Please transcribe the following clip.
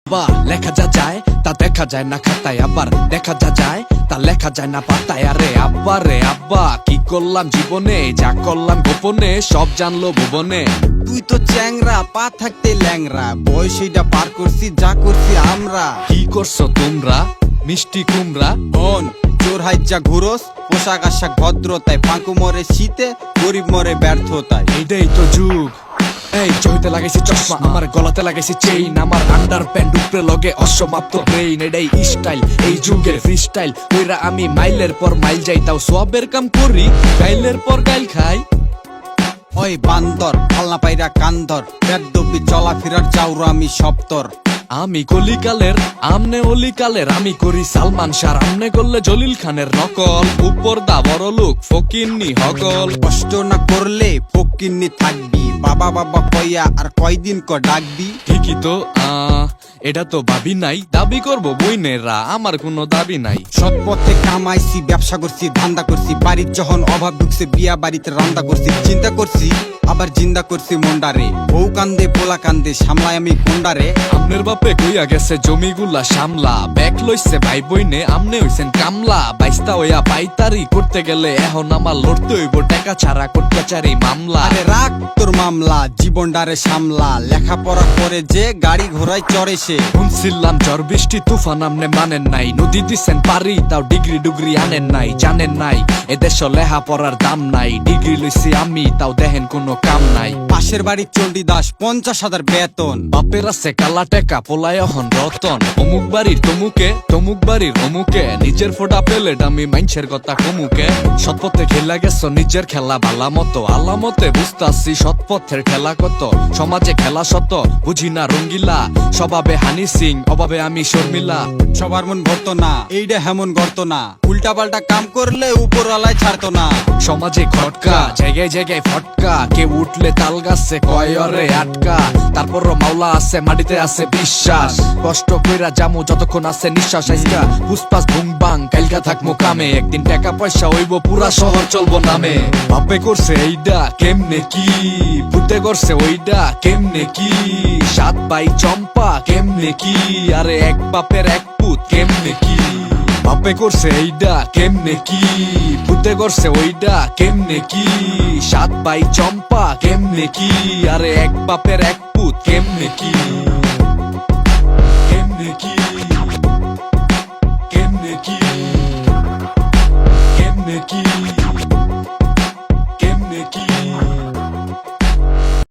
লেখা যা যায় তা দেখা যায় না খাতায়, আবার দেখা যা যায় তা লেখা যায় না পাতায়। আরে আব্বা রে আব্বা, কি করলাম জীবনে, যা করলাম গোপনে সব জানলো ভুবনে। তুই তো চ্যাংরা, পা থাকতে ল্যাংরা, বয়স এইটা পার করছি, যা করছি আমরা। কি করছো তোমরা মিষ্টি কুমড়া? হন চোর হাইজা ঘুরস, পোশাক আশাক ভদ্রতায়, পাঁকু মরে শীতে, গরিব মরে ব্যর্থতায়। এইটাই তো যুগ। এই চহিতে লাগাইছি চশমা, আমার গলাতে লাগাইছি চেইন, আমার আন্ডার প্যান্ট উপরে লগে অসমাপ্ত ব্রেইন। এটাই স্টাইল এই যুগের ফ্রি স্টাইল, কইরা আমি মাইলের পর মাইল যাই, তাও সবের কাম করি, গাইলের পর গাইল খাই। ওই বান্দর ফালনা পাইরা কান্দর, বেদবি চলাফেরার চাউরা আমি সপ্তর। আমি কলিকালের আমনে অলিকালের, আমি করি সালমান শাহ, আমনে করলে জলিল খানের নকল। উপর দা বড় লোক ফকিন্নি হকল। কষ্ট না করলে ফকিন্নি থাকবি, বাবা বাবা কইয়া আর কয়দিন ক ডাকবি। ঠিকই তো, এটা তো ভাবি নাই, দাবি করবো বইনেরা, আমার কোনো দাবি নাই। সৎ পথে কামাইছি, ব্যবসা করছি, ধান্দা করছি, বাড়ির যখন অভাব ঢুকছে বিয়া বাড়িতে রান্দা করছি, চিন্তা করছি আবার জিন্দা করছি মন্ডারে। বউ কান্দে পোলা কান্দে, সামলায় আমি কোন্ডারে। আমনের বাপে কইয়া গেছে জমিগুলা সামলা, ব্যাগ লইছে ভাই বইনে, আমনে হইছেন কামলা। বাইস্তা হইয়া পাইতারি করতে গেলে এখন আমার লড়তে হইব টাকা ছাড়া করতে চারি মামলা। আরে রাখ তোর মামলা, জীবনটারে সামলা, লেখাপড়া করে যে গাড়ি ঘোড়ায় চড়ে সে। শুনছিলাম ঝড় বৃষ্টি তুফান আমনে মানেন নাই, নদী দিছেন পারি তাও ডিগ্রি ডুগ্রি আনেন নাই। জানেন নাই এদেশ লেহা পড়ার দাম নাই, ডিগ্রি লইছি আমি তাও দেখেন কোনো কাম নাই। পাশের বাড়ির চণ্ডীদাস 50,000 বেতন, বাপের আছে কালা টেকা পোলায় হন রতন। অমুক বাড়ির তমুকে তমুক বাড়ির অমুকে, নিজের ফোটা পেলেট আমি মাইনছের কথা কমুকে। সৎপথে খেলা গেছো নিজের খেলা ভালা মতো, আলামতে বুঝতাছি সৎপথের খেলা কত। সমাজে খেলা শত বুঝি না রঙ্গিলা, স্বভাবে হানি সিং অভাবে আমি শর্মিলা। সবার মন ভরতো না, এইটা হেমন গড়তো না, উল্টা পাল্টা কাম করলে উপরওয়ালায় ছাড়তো না। সমাজে খটকা জায়গায় জায়গায় ফটকা, কেউ উঠলে তাল গাছে কয় অরে আটকা। তারপরও মাওলা আছে মাটিতে আছে বিশ্বাস, কষ্ট কইরা জামু যতক্ষণ আছে নিঃশ্বাস। আইসকা পুষ্পাস বুম বাং কালকা থাকমু কামে, একদিন টাকা পয়সা হইব পুরা শহর চলবো নামে। বাপে করছে এইডা কেমনে কি, ভূতে করছে ওইডা কেমনে কি, সাত ভাই চম্পা কেমনে কি, আরে এক বাপের এক পুত কেমনে কি। বাপে করছে এইডা কেমনে কি, ভূতে করছে ওইডা কেমনে কি, সাত ভাই চম্পা কেমনে কি, আরে এক বাপের এক পুত কেমনে কি। কেমনে কি কেমনে কি কেমনে কি কেমনে কি।